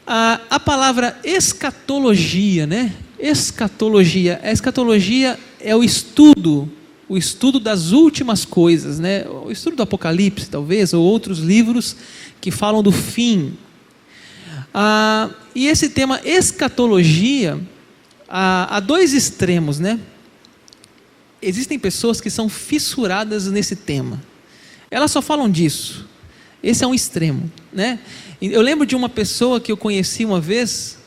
A palavra escatologia, né? Escatologia. A escatologia é o estudo das últimas coisas, né? O estudo do Apocalipse, talvez, ou outros livros que falam do fim. E esse tema escatologia, há dois extremos, né? Existem pessoas que são fissuradas nesse tema. Elas só falam disso. Esse é um extremo, né? Eu lembro de uma pessoa que eu conheci uma vez,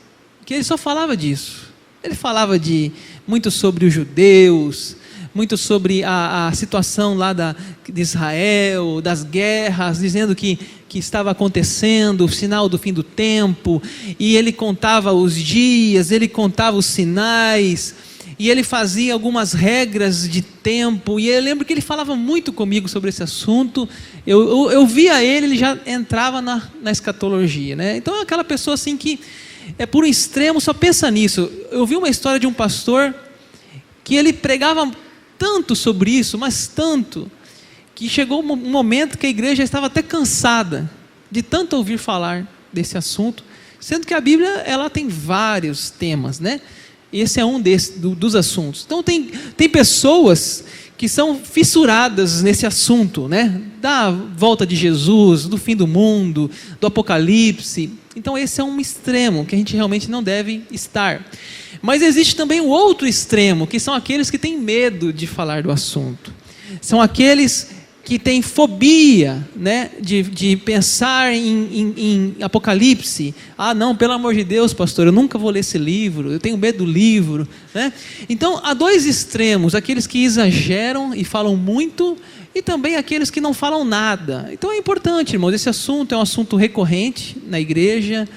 que ele só falava disso. Ele falava muito sobre os judeus, muito sobre a situação lá de Israel, das guerras, dizendo que estava acontecendo, o sinal do fim do tempo, e ele contava os dias, ele contava os sinais, e ele fazia algumas regras de tempo, e eu lembro que ele falava muito comigo sobre esse assunto. Eu via ele já entrava na escatologia, né? Então é aquela pessoa assim que é por um extremo, só pensa nisso. Eu vi uma história de um pastor que ele pregava tanto sobre isso, mas tanto, que chegou um momento que a igreja estava até cansada de tanto ouvir falar desse assunto, sendo que a Bíblia ela tem vários temas, né? Esse é um dos assuntos. Então tem pessoas que são fissuradas nesse assunto, né? Da volta de Jesus, do fim do mundo, do Apocalipse. Então esse é um extremo que a gente realmente não deve estar. Mas existe também um outro extremo, que são aqueles que têm medo de falar do assunto. São aqueles que têm fobia, né, de pensar em Apocalipse. Não, pelo amor de Deus, pastor, eu nunca vou ler esse livro, eu tenho medo do livro, né? Então há dois extremos, aqueles que exageram e falam muito, e também aqueles que não falam nada. Então é importante, irmãos, esse assunto é um assunto recorrente na igreja,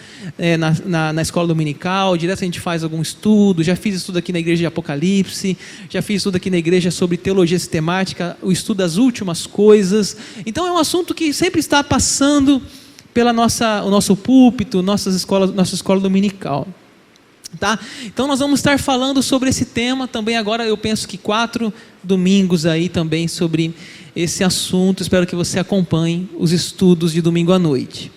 na escola dominical. Direto a gente faz algum estudo. Já fiz estudo aqui na igreja de Apocalipse, já fiz estudo aqui na igreja sobre teologia sistemática, o estudo das últimas coisas. Então é um assunto que sempre está passando pela o nosso púlpito, nossa escola dominical. Tá? Então nós vamos estar falando sobre esse tema também agora. Eu penso que 4 domingos aí também sobre esse assunto. Espero que você acompanhe os estudos de domingo à noite.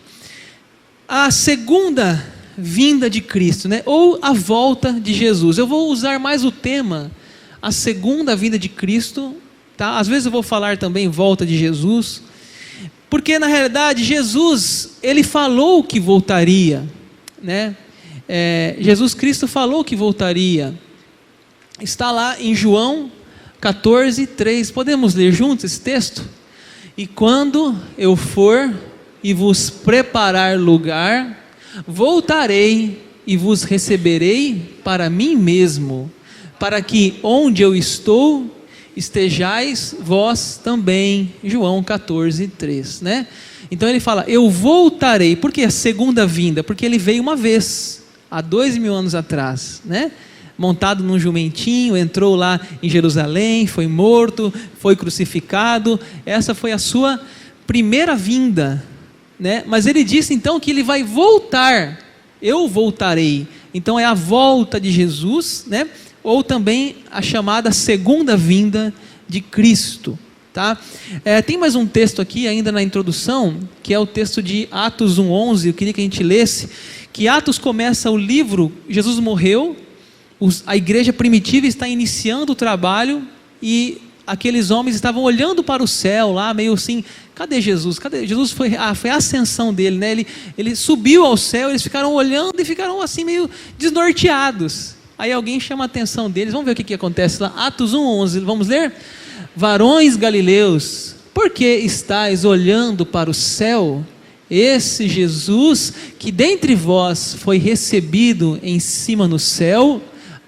A segunda vinda de Cristo, né? Ou a volta de Jesus. Eu vou usar mais o tema a segunda vinda de Cristo, tá? Às vezes eu vou falar também volta de Jesus, porque na realidade Jesus, ele falou que voltaria, né? Jesus Cristo falou que voltaria. Está lá em João 14:3. Podemos ler juntos esse texto? E quando eu for e vos preparar lugar, voltarei e vos receberei para mim mesmo, para que onde eu estou estejais vós também. João 14:3, né? Então ele fala, eu voltarei. Por que a segunda vinda? Porque ele veio uma vez, há 2000 anos atrás, né? Montado num jumentinho, entrou lá em Jerusalém, foi morto, foi crucificado. Essa foi a sua primeira vinda, né? Mas ele disse então que ele vai voltar. Eu voltarei. Então é a volta de Jesus, né? Ou também a chamada segunda vinda de Cristo, tá? Tem mais um texto aqui ainda na introdução, que é o texto de Atos 1:11. Eu queria que a gente lesse, que Atos começa o livro, Jesus morreu, a igreja primitiva está iniciando o trabalho, e aqueles homens estavam olhando para o céu lá, meio assim, cadê Jesus? Cadê Jesus? Foi a ascensão dele, né? Ele subiu ao céu, eles ficaram olhando e ficaram assim meio desnorteados. Aí alguém chama a atenção deles, vamos ver o que acontece lá. Atos 1:11, vamos ler? Varões galileus, por que estáis olhando para o céu? Esse Jesus que dentre vós foi recebido em cima no céu,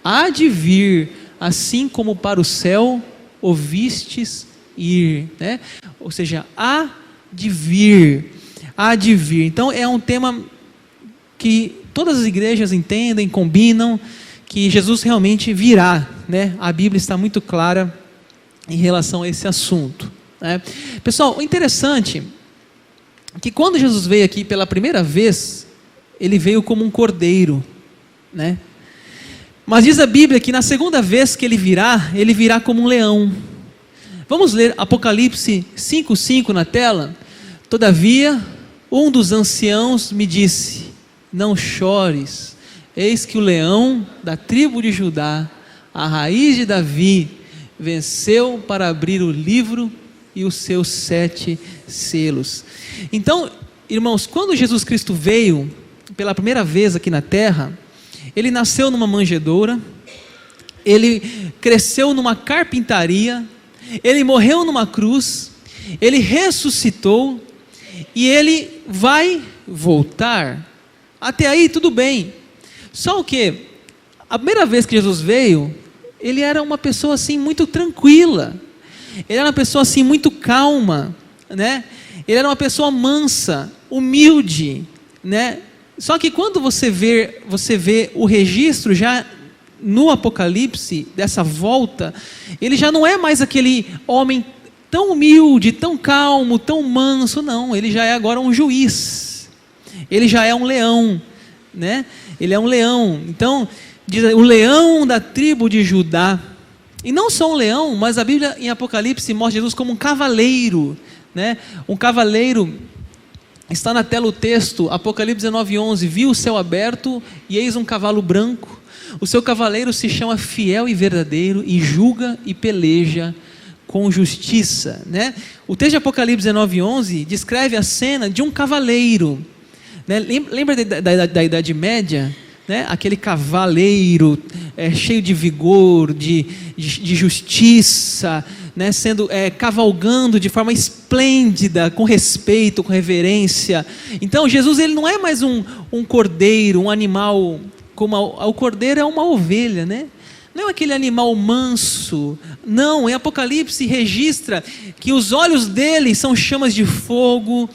há de vir, assim como para o céu o vistes ir, né? Ou seja, há de vir, há de vir. Então é um tema que todas as igrejas entendem, combinam, que Jesus realmente virá, né? A Bíblia está muito clara em relação a esse assunto, né? Pessoal, o interessante é que quando Jesus veio aqui pela primeira vez, ele veio como um cordeiro, né? Mas diz a Bíblia que na segunda vez que ele virá como um leão. Vamos ler Apocalipse 5:5 na tela? Todavia, um dos anciãos me disse, não chores, eis que o leão da tribo de Judá, a raiz de Davi, venceu para abrir o livro e os seus 7 selos. Então, irmãos, quando Jesus Cristo veio pela primeira vez aqui na terra, ele nasceu numa manjedoura, ele cresceu numa carpintaria, ele morreu numa cruz, ele ressuscitou e ele vai voltar. Até aí tudo bem. Só o que? A primeira vez que Jesus veio, ele era uma pessoa assim muito tranquila. Ele era uma pessoa assim muito calma, né? Ele era uma pessoa mansa, humilde, né? Só que quando você vê o registro já no Apocalipse dessa volta, ele já não é mais aquele homem tão humilde, tão calmo, tão manso, não. Ele já é agora um juiz. Ele já é um leão, né? Ele é um leão. Então, diz o leão da tribo de Judá. E não só um leão, mas a Bíblia em Apocalipse mostra Jesus como um cavaleiro, né? Um cavaleiro. Está na tela o texto, Apocalipse 19:11, viu o céu aberto e eis um cavalo branco. O seu cavaleiro se chama Fiel e Verdadeiro e julga e peleja com justiça, né? O texto de Apocalipse 19:11 descreve a cena de um cavaleiro, né? Lembra da Idade Média, né? Aquele cavaleiro cheio de vigor, de justiça, né? Sendo cavalgando de forma esplêndida, com respeito, com reverência. Então Jesus, ele não é mais um cordeiro, um animal, como o cordeiro é uma ovelha, né? Não é aquele animal manso. Não, em Apocalipse registra que os olhos dele são chamas de fogo,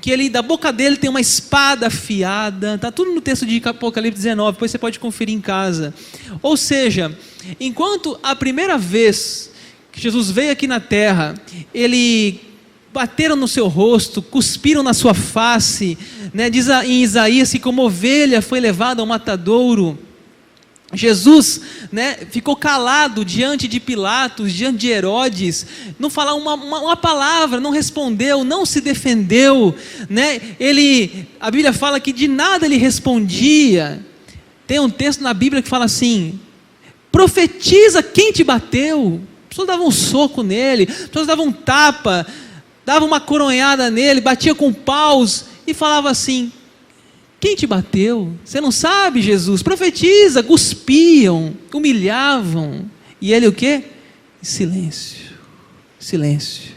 que da boca dele tem uma espada afiada. Está tudo no texto de Apocalipse 19, depois você pode conferir em casa. Ou seja, enquanto a primeira vez que Jesus veio aqui na terra, ele bateram no seu rosto, cuspiram na sua face, né? Diz em Isaías que como ovelha foi levada ao matadouro. Jesus, né, ficou calado diante de Pilatos, diante de Herodes, não falou uma palavra, não respondeu, não se defendeu, né? A Bíblia fala que de nada ele respondia. Tem um texto na Bíblia que fala assim: profetiza quem te bateu. As pessoas davam um soco nele, as pessoas davam um tapa, davam uma coronhada nele, batia com paus e falava assim: quem te bateu? Você não sabe, Jesus? Profetiza, cuspiam, humilhavam. E ele o quê? Silêncio, silêncio.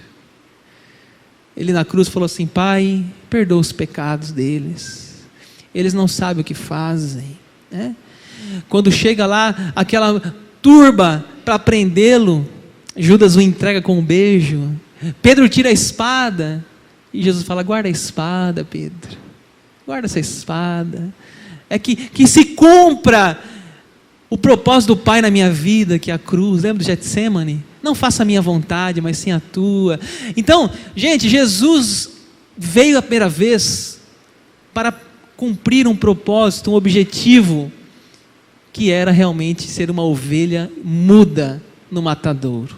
Ele na cruz falou assim: Pai, perdoa os pecados deles. Eles não sabem o que fazem, né? Quando chega lá aquela turba para prendê-lo, Judas o entrega com um beijo. Pedro tira a espada e Jesus fala: guarda a espada, Pedro. Guarda essa espada. É que se cumpra o propósito do Pai na minha vida, que é a cruz. Lembra do Getsemane? Não faça a minha vontade, mas sim a tua. Então, gente, Jesus veio a primeira vez para cumprir um propósito, um objetivo, que era realmente ser uma ovelha muda no matadouro.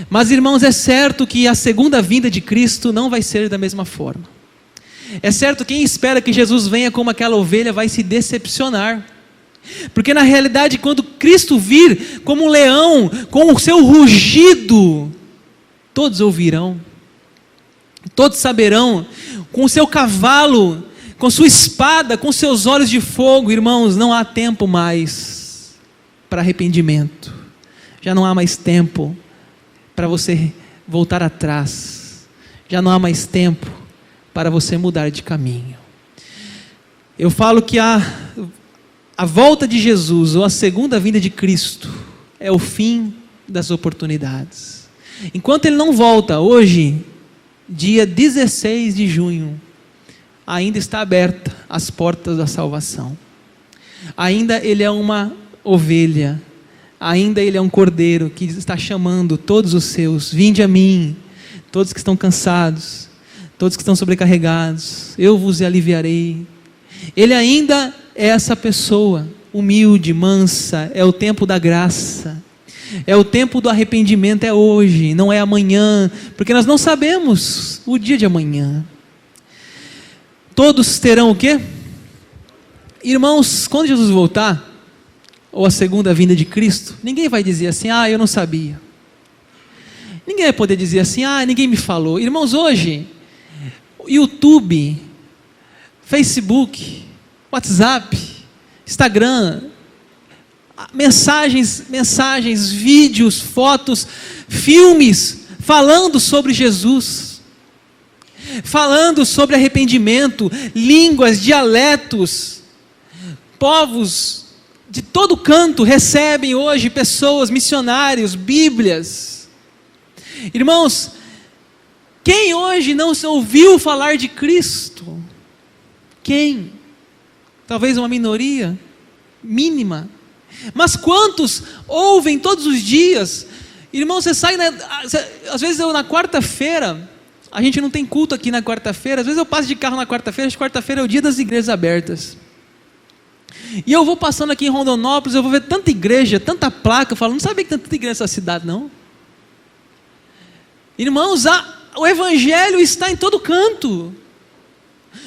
Mas, irmãos, é certo que a segunda vinda de Cristo não vai ser da mesma forma. É certo, quem espera que Jesus venha como aquela ovelha vai se decepcionar. Porque na realidade, quando Cristo vir como um leão, com o seu rugido, todos ouvirão, todos saberão, com o seu cavalo, com sua espada, com seus olhos de fogo. Irmãos, não há tempo mais para arrependimento, já não há mais tempo para você voltar atrás, já não há mais tempo para você mudar de caminho. Eu falo que a volta de Jesus, ou a segunda vinda de Cristo, é o fim das oportunidades. Enquanto Ele não volta, hoje, dia 16 de junho, ainda está aberta as portas da salvação. Ainda Ele é uma ovelha, ainda Ele é um cordeiro que está chamando todos os seus: vinde a mim, todos que estão cansados, todos que estão sobrecarregados, eu vos aliviarei. Ele ainda é essa pessoa humilde, mansa. É o tempo da graça, é o tempo do arrependimento, é hoje, não é amanhã, porque nós não sabemos o dia de amanhã. Todos terão o quê? Irmãos, quando Jesus voltar, ou a segunda vinda de Cristo, ninguém vai dizer assim, eu não sabia. Ninguém vai poder dizer assim, ninguém me falou. Irmãos, hoje, YouTube, Facebook, WhatsApp, Instagram, mensagens, vídeos, fotos, filmes, falando sobre Jesus, falando sobre arrependimento, línguas, dialetos, povos de todo canto recebem hoje pessoas, missionários, Bíblias. Irmãos, quem hoje não ouviu falar de Cristo? Quem? Talvez uma minoria mínima. Mas quantos ouvem todos os dias? Irmão, você sai, às vezes eu na quarta-feira, a gente não tem culto aqui na quarta-feira, às vezes eu passo de carro na quarta-feira, quarta-feira é o dia das igrejas abertas. E eu vou passando aqui em Rondonópolis, eu vou ver tanta igreja, tanta placa, eu falo, não sabia que tem tanta igreja nessa cidade não. Irmãos, o Evangelho está em todo canto.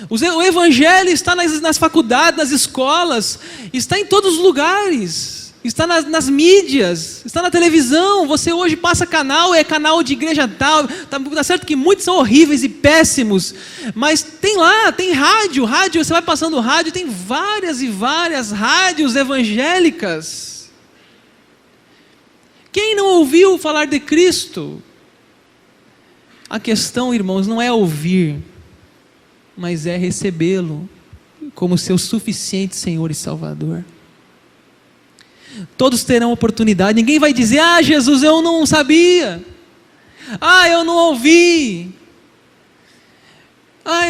O Evangelho está nas faculdades, nas escolas, está em todos os lugares, está nas mídias, está na televisão. Você hoje passa canal, é canal de igreja tal, tá certo que muitos são horríveis e péssimos, mas tem lá, tem rádio, você vai passando rádio, tem várias e várias rádios evangélicas. Quem não ouviu falar de Cristo? A questão, irmãos, não é ouvir, mas é recebê-lo como seu suficiente Senhor e Salvador. Todos terão oportunidade, ninguém vai dizer, Jesus, eu não sabia, eu não ouvi,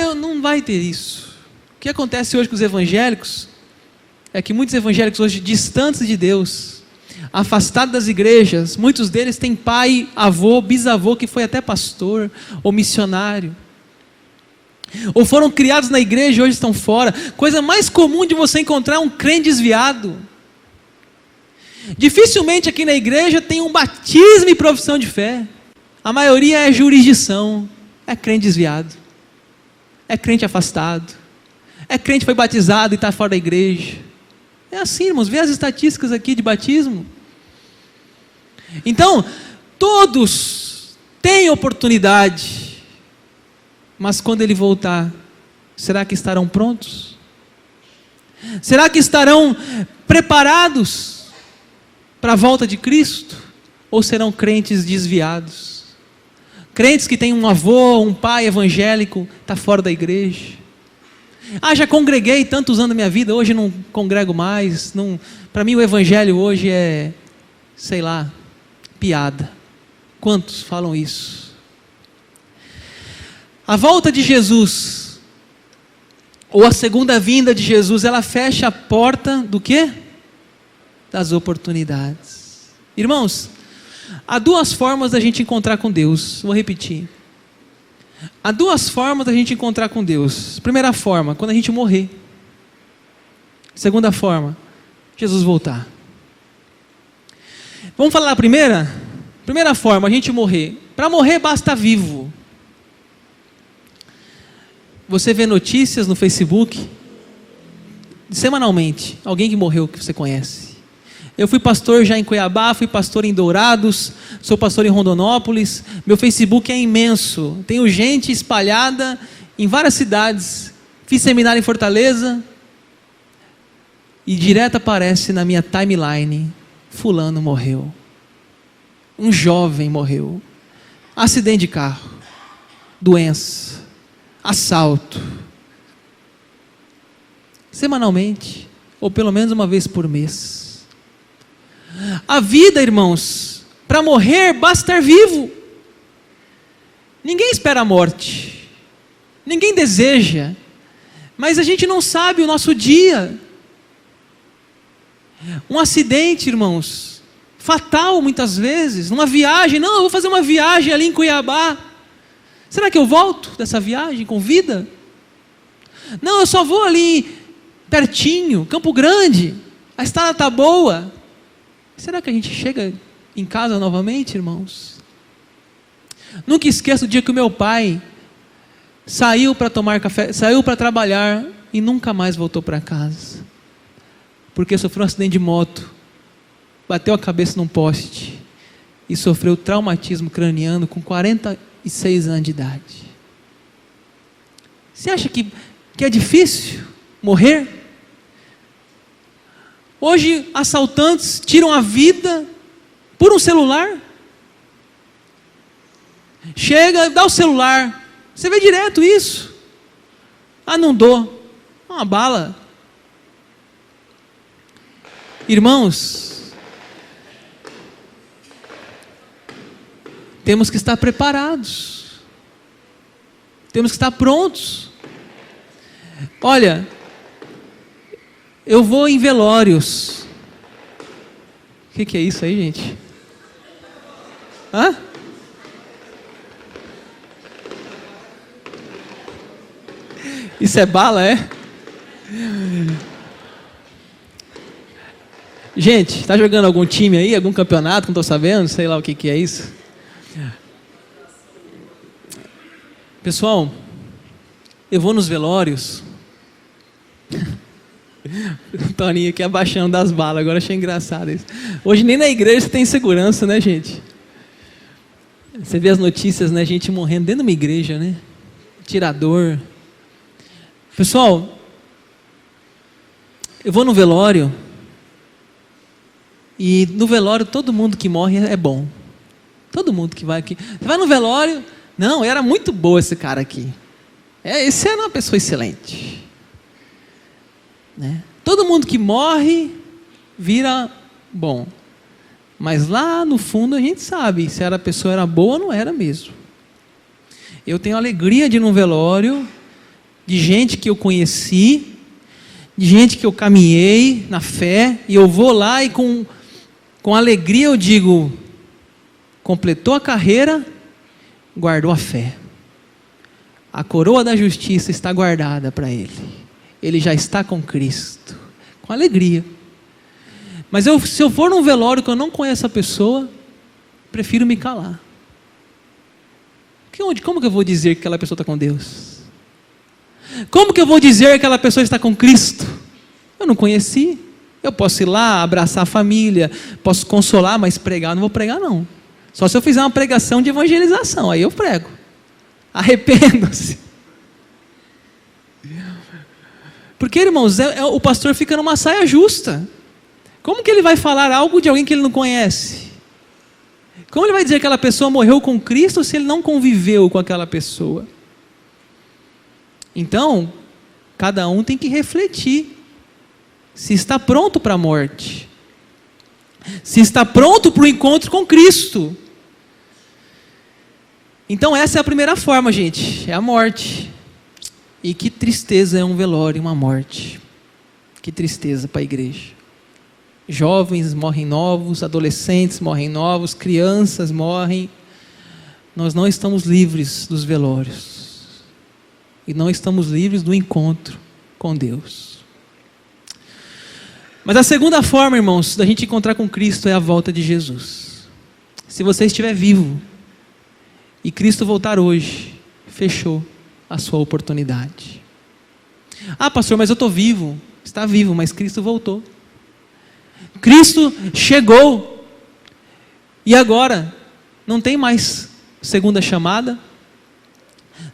eu não vai ter isso. O que acontece hoje com os evangélicos, é que muitos evangélicos hoje distantes de Deus, afastados das igrejas, muitos deles têm pai, avô, bisavô, que foi até pastor, ou missionário, ou foram criados na igreja e hoje estão fora. Coisa mais comum de você encontrar um crente desviado. Dificilmente aqui na igreja tem um batismo e profissão de fé. A maioria é jurisdição, é crente desviado, é crente afastado, é crente que foi batizado e está fora da igreja. É assim, irmãos, vê as estatísticas aqui de batismo. Então, todos têm oportunidade, mas quando ele voltar, será que estarão prontos? Será que estarão preparados para a volta de Cristo? Ou serão crentes desviados? Crentes que têm um avô, um pai evangélico, está fora da igreja. Já congreguei tantos anos da minha vida, hoje não congrego mais. Para mim o evangelho hoje é, sei lá, piada. Quantos falam isso? A volta de Jesus, ou a segunda vinda de Jesus, ela fecha a porta do quê? Das oportunidades. Irmãos, há duas formas da gente encontrar com Deus. Vou repetir. Há duas formas da gente encontrar com Deus. Primeira forma, quando a gente morrer. Segunda forma, Jesus voltar. Vamos falar a primeira? Primeira forma, a gente morrer. Para morrer basta vivo. Você vê notícias no Facebook, semanalmente, alguém que morreu que você conhece. Eu fui pastor já em Cuiabá, fui pastor em Dourados, sou pastor em Rondonópolis, meu Facebook é imenso, tenho gente espalhada em várias cidades, fiz seminário em Fortaleza, e direto aparece na minha timeline, fulano morreu, um jovem morreu, acidente de carro, doença, assalto, semanalmente, ou pelo menos uma vez por mês. A vida, irmãos, para morrer basta estar vivo. Ninguém espera a morte, ninguém deseja, mas a gente não sabe o nosso dia. Um acidente, irmãos, fatal muitas vezes, numa viagem, não, eu vou fazer uma viagem ali em Cuiabá, será que eu volto dessa viagem com vida? Não, eu só vou ali pertinho, Campo Grande, a estrada está boa. Será que a gente chega em casa novamente, irmãos? Nunca esqueço o dia que o meu pai saiu para tomar café, saiu para trabalhar e nunca mais voltou para casa. porque sofreu um acidente de moto, bateu a cabeça num poste e sofreu traumatismo craniano com 46 anos de idade. Você acha que é difícil morrer? Hoje, assaltantes tiram a vida por um celular. Chega, dá o celular. Você vê direto isso. Ah, não dou. Uma bala. Irmãos, temos que estar preparados. Temos que estar prontos. Olha, eu vou em velórios. O que é isso aí, gente? Hã? Isso é bala, é? Gente, está jogando algum time aí? Algum campeonato? Não estou sabendo, sei lá o que é isso. Pessoal, eu vou nos velórios. O Toninho aqui abaixando das balas, agora achei engraçado isso. Hoje nem na igreja tem segurança, né, gente? Você vê as notícias, né? Gente morrendo dentro de uma igreja, né? Tirador. Pessoal, eu vou no velório. E no velório todo mundo que morre é bom. Todo mundo que vai aqui. Você vai no velório, não, era muito boa esse cara aqui. Esse era uma pessoa excelente. Né? Todo mundo que morre vira bom. Mas lá no fundo a gente sabe se a pessoa era boa ou não era mesmo. Eu tenho alegria de ir num velório de gente que eu conheci, de gente que eu caminhei na fé, e eu vou lá e com alegria eu digo, completou a carreira, guardou a fé. A coroa da justiça está guardada para ele. Ele já está com Cristo. Com alegria. Mas se eu for num velório que eu não conheço a pessoa, prefiro me calar. Como que eu vou dizer que aquela pessoa está com Deus? Como que eu vou dizer que aquela pessoa está com Cristo? Eu não conheci. Eu posso ir lá, abraçar a família, posso consolar, mas pregar, não vou pregar não. Só se eu fizer uma pregação de evangelização, aí eu prego. Arrependa-se. Porque, irmãos, o pastor fica numa saia justa. Como que ele vai falar algo de alguém que ele não conhece? Como ele vai dizer que aquela pessoa morreu com Cristo se ele não conviveu com aquela pessoa? Então, cada um tem que refletir se está pronto para a morte, se está pronto para o encontro com Cristo. Então essa é a primeira forma, gente, é a morte. E que tristeza é um velório, uma morte. Que tristeza para a igreja. Jovens morrem novos, adolescentes morrem novos, crianças morrem. Nós não estamos livres dos velórios. E não estamos livres do encontro com Deus. Mas a segunda forma, irmãos, da gente encontrar com Cristo é a volta de Jesus. Se você estiver vivo e Cristo voltar hoje, fechou a sua oportunidade. Ah, pastor, mas eu estou vivo. Está vivo, mas Cristo voltou. Cristo chegou. E agora? Não tem mais segunda chamada.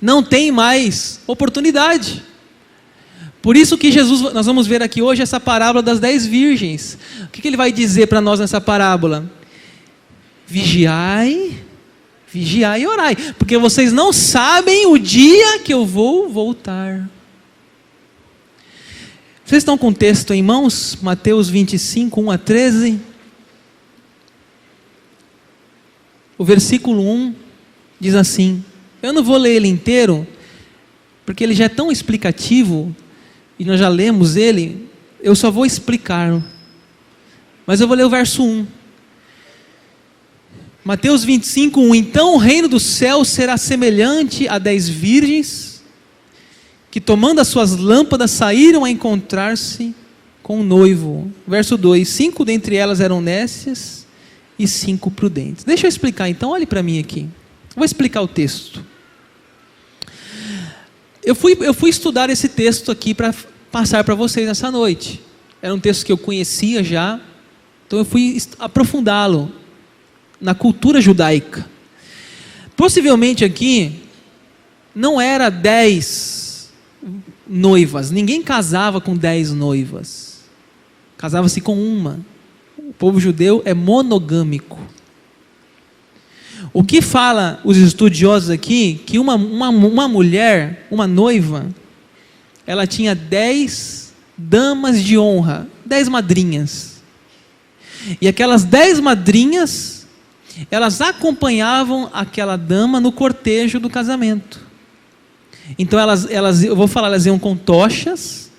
Não tem mais oportunidade. Por isso que Jesus, nós vamos ver aqui hoje essa parábola das 10 virgens. O que ele vai dizer para nós nessa parábola? Vigiai e orai, porque vocês não sabem o dia que eu vou voltar. Vocês estão com o texto em mãos? Mateus 25, 1 a 13. O versículo 1 diz assim, eu não vou ler ele inteiro, porque ele já é tão explicativo, e nós já lemos ele, eu só vou explicar. Mas eu vou ler o verso 1. Mateus 25, 1. Então o reino do céu será semelhante a 10 virgens, que tomando as suas lâmpadas saíram a encontrar-se com o noivo. Verso 2. 5 dentre elas eram nécias e 5 prudentes. Deixa eu explicar então, olhe para mim aqui. Vou explicar o texto. Eu fui estudar esse texto aqui para passar para vocês nessa noite. era um texto que eu conhecia já, então eu fui aprofundá-lo na cultura judaica. Possivelmente aqui, não era 10 noivas, ninguém casava com 10 noivas, casava-se com uma. O povo judeu é monogâmico. O que fala os estudiosos aqui, que uma mulher, uma noiva, ela tinha 10 damas de honra, 10 madrinhas. E aquelas 10 madrinhas, elas acompanhavam aquela dama no cortejo do casamento. Então eu vou falar, elas iam com tochas,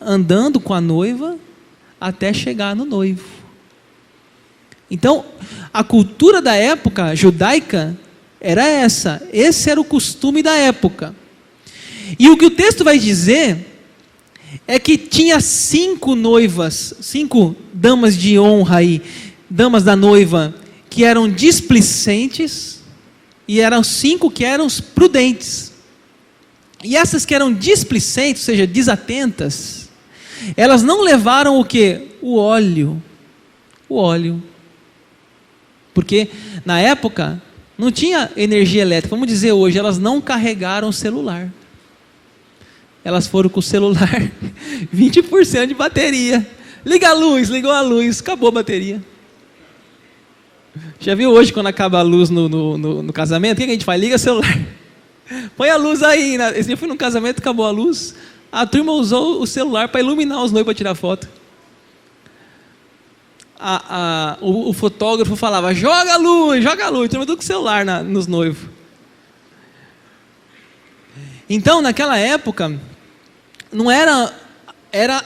andando com a noiva, até chegar no noivo. Então, a cultura da época judaica era essa. Esse era o costume da época. E o que o texto vai dizer é que tinha 5 noivas, 5 damas de honra aí, damas da noiva, que eram displicentes, e eram 5 que eram prudentes. E essas que eram displicentes, ou seja, desatentas, elas não levaram o quê? O óleo. O óleo. Porque na época não tinha energia elétrica. Vamos dizer hoje, elas não carregaram o celular. Elas foram com o celular 20% de bateria. Liga a luz, ligou a luz, acabou a bateria. Já viu hoje quando acaba a luz no casamento? O que a gente faz? Liga o celular. Põe a luz aí. Esse dia eu fui num casamento, acabou a luz. A turma usou o celular para iluminar os noivos para tirar foto. O fotógrafo falava, joga a luz, a turma tudo com o celular nos noivos. Então, naquela época, não era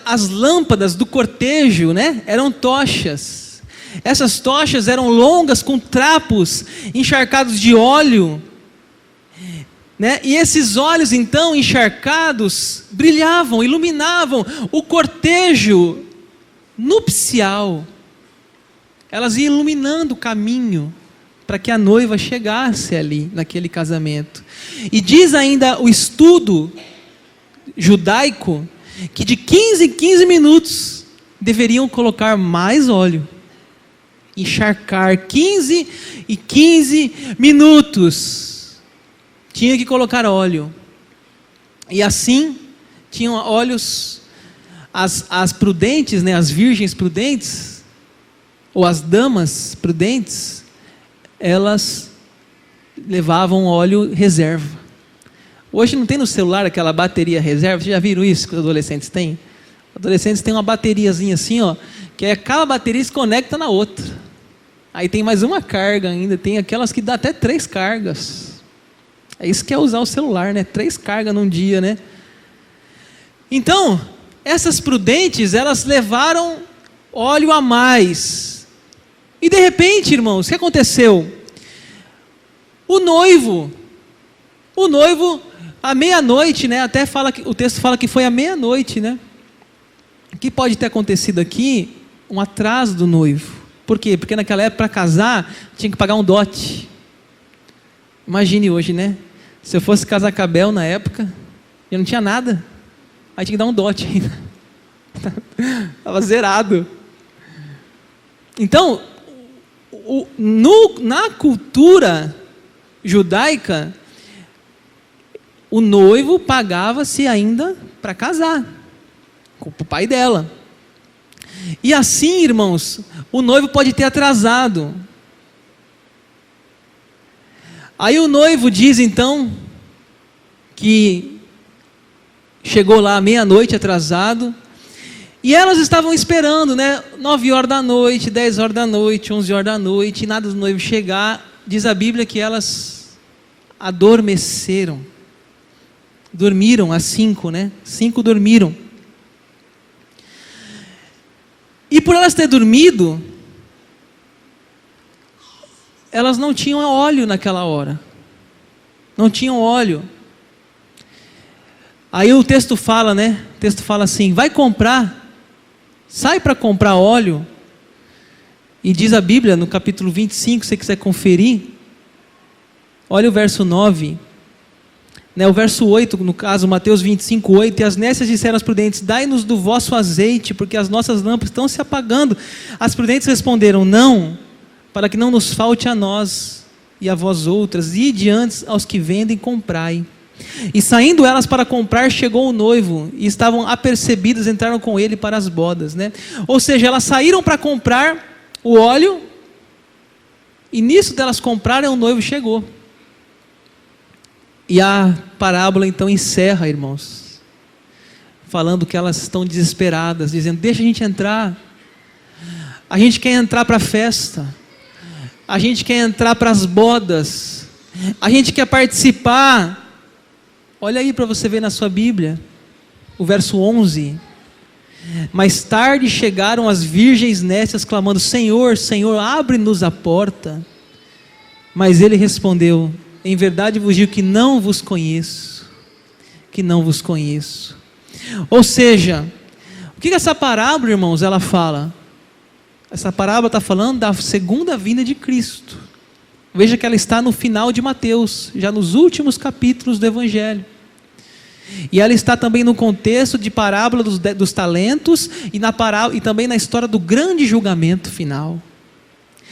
as lâmpadas do cortejo, né? Eram tochas. Essas tochas eram longas, com trapos encharcados de óleo, né? E esses óleos, então, encharcados, brilhavam, iluminavam o cortejo nupcial. Elas iam iluminando o caminho para que a noiva chegasse ali, naquele casamento. E diz ainda o estudo judaico, que de 15 em 15 minutos, deveriam colocar mais óleo. Encharcar 15 e 15 minutos. Tinha que colocar óleo. E assim, tinham óleos, as prudentes, né, as virgens prudentes, ou as damas prudentes, elas levavam óleo reserva. Hoje não tem no celular aquela bateria reserva, vocês já viram isso que os adolescentes têm? Os adolescentes têm uma bateriazinha assim, ó, que é cada bateria se conecta na outra. Aí tem mais uma carga ainda, tem aquelas que dá até 3 cargas. É isso que é usar o celular, né? 3 cargas num dia, né? Então, essas prudentes, elas levaram óleo a mais. E de repente, irmãos, o que aconteceu? O noivo, à meia-noite, né? Até fala que o texto fala que foi à meia-noite, né? O que pode ter acontecido aqui? Um atraso do noivo. Por quê? Porque naquela época, para casar, tinha que pagar um dote. Imagine hoje, né? Se eu fosse casar com a Bel na época, eu não tinha nada. Aí tinha que dar um dote ainda. Estava zerado. Então, na cultura judaica, o noivo pagava-se ainda para casar com o pai dela. E assim, irmãos, o noivo pode ter atrasado. Aí o noivo diz então que chegou lá meia-noite atrasado, e elas estavam esperando, né? 9 horas da noite, 10 horas da noite, 11 horas da noite, e nada do noivo chegar. Diz a Bíblia que elas adormeceram. Dormiram as 5, né? 5 dormiram. E por elas ter dormido, elas não tinham óleo naquela hora. Não tinham óleo. Aí o texto fala, né? O texto fala assim, vai comprar, sai para comprar óleo. E diz a Bíblia, no capítulo 25, se você quiser conferir, olha o verso 9. O verso 8, no caso, Mateus 25, 8, e as nécias disseram aos prudentes, dai-nos do vosso azeite, porque as nossas lâmpadas estão se apagando. As prudentes responderam, não, para que não nos falte a nós e a vós outras, e diante aos que vendem, comprai. E saindo elas para comprar, chegou o noivo, e estavam apercebidas, entraram com ele para as bodas, Ou seja, elas saíram para comprar o óleo, e nisso delas comprarem, o noivo chegou. E a parábola então encerra, irmãos, falando que elas estão desesperadas, dizendo, deixa a gente entrar, a gente quer entrar para a festa, a gente quer entrar para as bodas, a gente quer participar. Olha aí para você ver na sua Bíblia, o verso 11, mais tarde chegaram as virgens nécias clamando, Senhor, Senhor, abre-nos a porta. Mas ele respondeu, em verdade vos digo que não vos conheço, que não vos conheço. Ou seja, o que essa parábola, irmãos, ela fala? Essa parábola está falando da segunda vinda de Cristo. Veja que ela está no final de Mateus, já nos últimos capítulos do Evangelho. E ela está também no contexto de parábola dos talentos e também na história do grande julgamento final.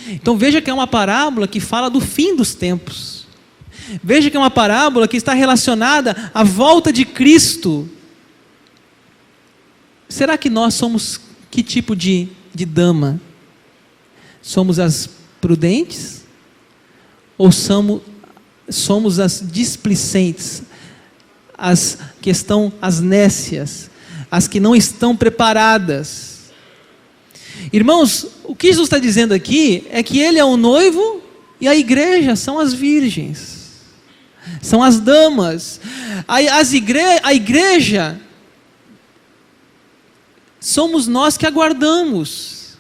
Então veja que é uma parábola que fala do fim dos tempos. Veja que é uma parábola que está relacionada à volta de Cristo. Será que nós somos que tipo de dama? Somos as prudentes? Ou somos as displicentes? As que estão, as nécias, as que não estão preparadas. Irmãos, o que Jesus está dizendo aqui é que Ele é o noivo e a igreja são as virgens, são as damas. A igreja somos nós que aguardamos.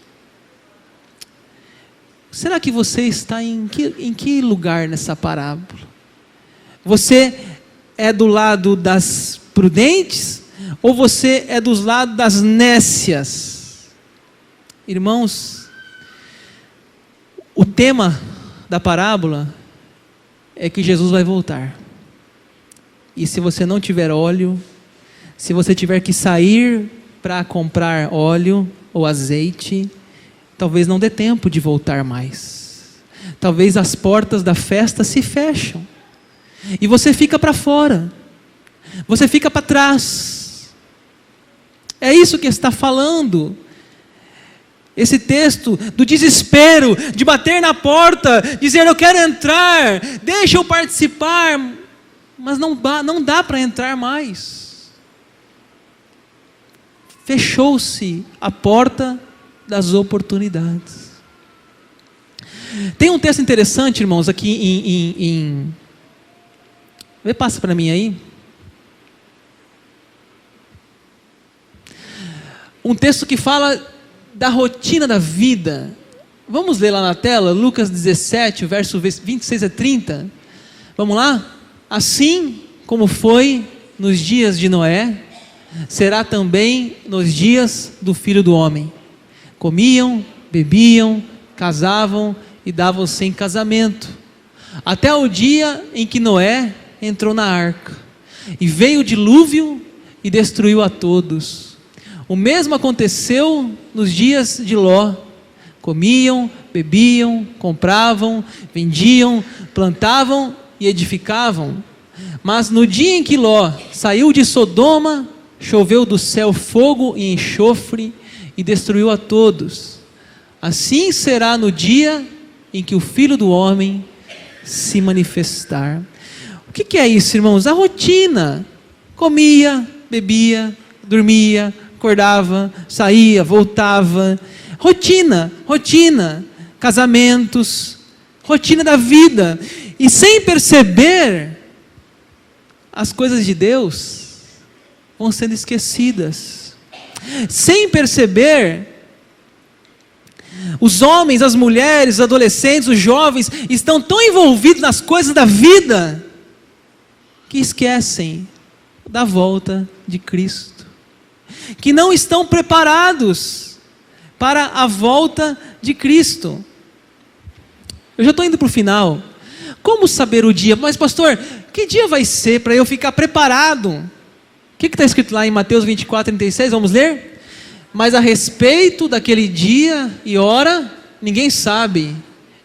Será que você está em que lugar nessa parábola? Você é do lado das prudentes ou você é dos lados das nécias? Irmãos, o tema da parábola é que Jesus vai voltar. E se você não tiver óleo, se você tiver que sair para comprar óleo ou azeite, talvez não dê tempo de voltar mais. Talvez as portas da festa se fecham. E você fica para fora, você fica para trás. É isso que está falando esse texto, do desespero, de bater na porta, dizer eu quero entrar, deixa eu participar, mas não dá para entrar mais. Fechou-se a porta das oportunidades. Tem um texto interessante, irmãos, aqui passa para mim aí. Um texto que fala da rotina da vida. Vamos ler lá na tela, Lucas 17, verso 26 a 30. Vamos lá? Assim como foi nos dias de Noé, será também nos dias do Filho do Homem. Comiam, bebiam, casavam e davam-se em casamento, até o dia em que Noé entrou na arca, e veio o dilúvio e destruiu a todos. O mesmo aconteceu nos dias de Ló. Comiam, bebiam, compravam, vendiam, plantavam e edificavam. Mas no dia em que Ló saiu de Sodoma, choveu do céu fogo e enxofre e destruiu a todos. Assim será no dia em que o Filho do Homem se manifestar. O que é isso, irmãos? A rotina. Comia, bebia, dormia, acordava, saía, voltava. Rotina, casamentos, rotina da vida. E sem perceber, as coisas de Deus vão sendo esquecidas. Sem perceber, os homens, as mulheres, os adolescentes, os jovens estão tão envolvidos nas coisas da vida que esquecem da volta de Cristo, que não estão preparados para a volta de Cristo. Eu já estou indo para o final. Como saber o dia? Mas pastor, que dia vai ser para eu ficar preparado? O que está escrito lá em Mateus 24:36? Vamos ler? Mas a respeito daquele dia e hora, ninguém sabe,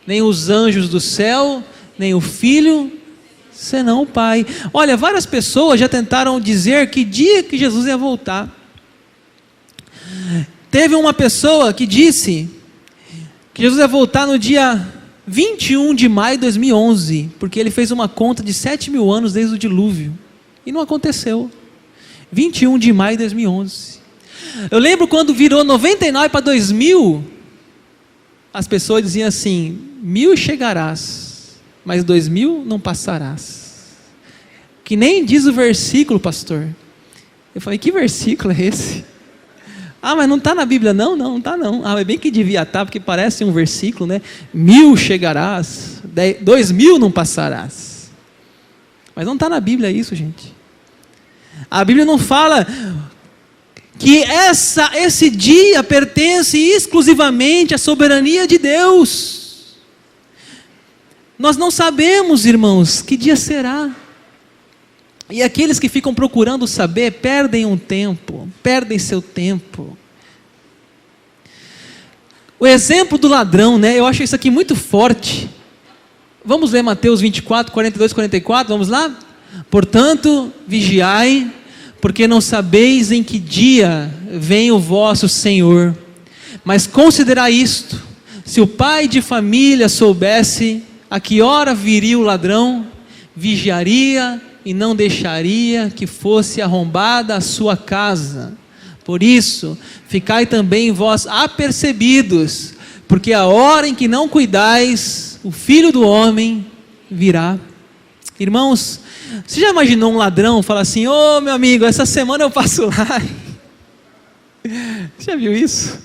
nem os anjos do céu, nem o Filho, senão o Pai. Olha, várias pessoas já tentaram dizer que dia que Jesus ia voltar. Teve uma pessoa que disse que Jesus ia voltar no dia 21 de maio de 2011, porque ele fez uma conta de 7.000 anos desde o dilúvio, e não aconteceu. 21 de maio de 2011. Eu lembro quando virou 99 para 2000, as pessoas diziam assim: 1000 chegarás, mas 2000 não passarás. Que nem diz o versículo, pastor. Eu falei: que versículo é esse? Ah, mas não está na Bíblia. Não está não. Ah, é bem que devia estar, porque parece um versículo, né? 1000 chegarás, 2000 não passarás. Mas não está na Bíblia isso, gente. A Bíblia não fala que esse dia pertence exclusivamente à soberania de Deus. Nós não sabemos, irmãos, que dia será. E aqueles que ficam procurando saber, perdem seu tempo. O exemplo do ladrão, né? Eu acho isso aqui muito forte. Vamos ler Mateus 24, 42, 44, vamos lá? Portanto, vigiai, porque não sabeis em que dia vem o vosso Senhor. Mas considerai isto: se o pai de família soubesse a que hora viria o ladrão, vigiaria e não deixaria que fosse arrombada a sua casa. Por isso, ficai também vós apercebidos, porque a hora em que não cuidais, o Filho do Homem virá. Irmãos, você já imaginou um ladrão falar assim: ô meu amigo, essa semana eu passo lá? Você já viu isso?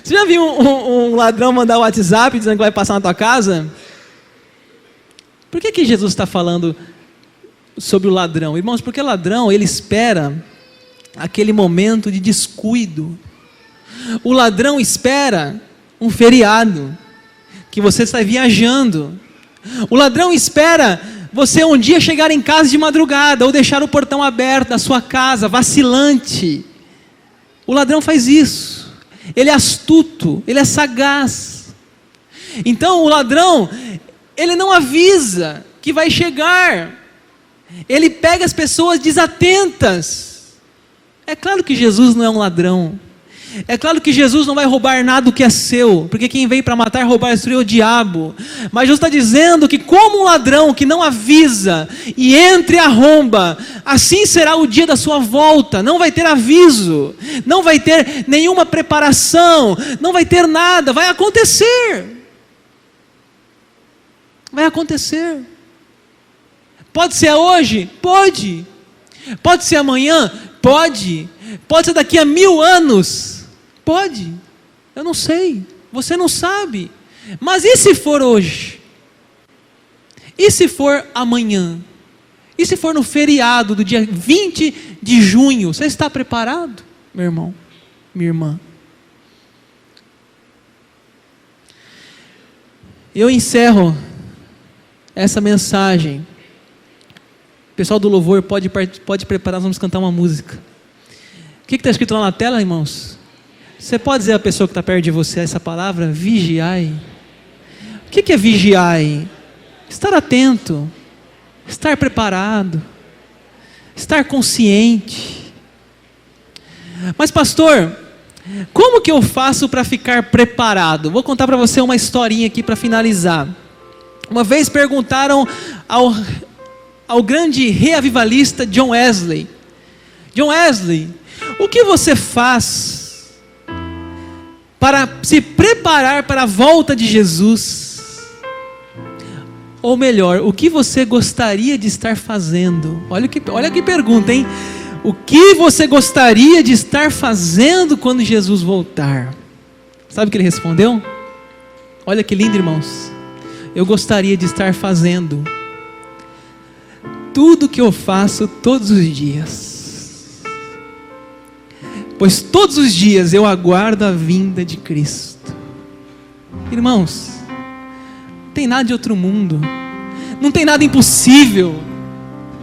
Você já viu um ladrão mandar o WhatsApp dizendo que vai passar na tua casa? Por que Jesus está falando sobre o ladrão? Irmãos, porque o ladrão, ele espera aquele momento de descuido. O ladrão espera um feriado, que você está viajando. O ladrão espera você um dia chegar em casa de madrugada, ou deixar o portão aberto da sua casa, vacilante. O ladrão faz isso. Ele é astuto, ele é sagaz. Então o ladrão, ele não avisa que vai chegar. Ele pega as pessoas desatentas. É claro que Jesus não é um ladrão. É claro que Jesus não vai roubar nada do que é seu, porque quem veio para matar, roubar e destruir é o diabo. Mas Jesus está dizendo que, como um ladrão que não avisa e entra e arromba, assim será o dia da sua volta. Não vai ter aviso, não vai ter nenhuma preparação, não vai ter nada. Vai acontecer. Vai acontecer. Pode ser hoje? Pode. Pode ser amanhã? Pode. Pode ser daqui a 1000 anos? Pode. Eu não sei. Você não sabe. Mas e se for hoje? E se for amanhã? E se for no feriado do dia 20 de junho? Você está preparado, meu irmão? Minha irmã? Eu encerro essa mensagem. O pessoal do louvor pode preparar, nós vamos cantar uma música. O que está escrito lá na tela, irmãos? Você pode dizer à pessoa que está perto de você essa palavra? Vigiai. O que é vigiai? Estar atento, estar preparado, estar consciente. Mas pastor, como que eu faço para ficar preparado? Vou contar para você uma historinha aqui para finalizar. Uma vez perguntaram ao grande reavivalista John Wesley: John Wesley, o que você faz para se preparar para a volta de Jesus? Ou melhor, o que você gostaria de estar fazendo? Olha que pergunta, hein? O que você gostaria de estar fazendo quando Jesus voltar? Sabe o que ele respondeu? Olha que lindo, irmãos. Eu gostaria de estar fazendo tudo que eu faço todos os dias, pois todos os dias eu aguardo a vinda de Cristo. Irmãos, não tem nada de outro mundo, não tem nada impossível.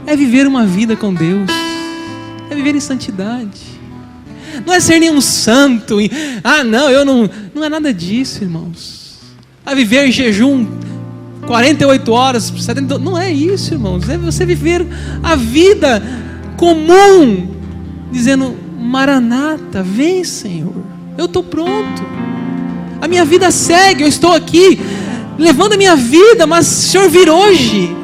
é viver uma vida com Deus, é viver em santidade. Não é ser nenhum santo, não é nada disso, irmãos. É viver em jejum 48 horas, 70, não é isso, irmãos. É você viver a vida comum, dizendo: Maranata, vem, Senhor, eu estou pronto. A minha vida segue, eu estou aqui levando a minha vida, mas se o Senhor vir hoje,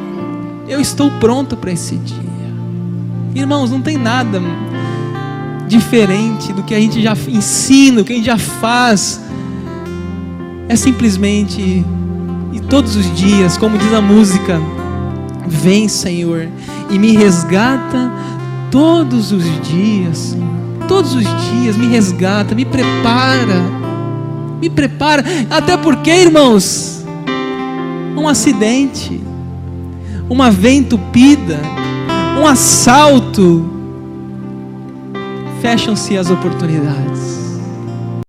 eu estou pronto para esse dia. Irmãos, não tem nada diferente do que a gente já ensina, do que a gente já faz. É simplesmente, e todos os dias, como diz a música: vem, Senhor, e me resgata todos os dias, Senhor. Todos os dias me resgata, me prepara, até porque, irmãos, um acidente, uma veia entupida, um assalto, fecham-se as oportunidades.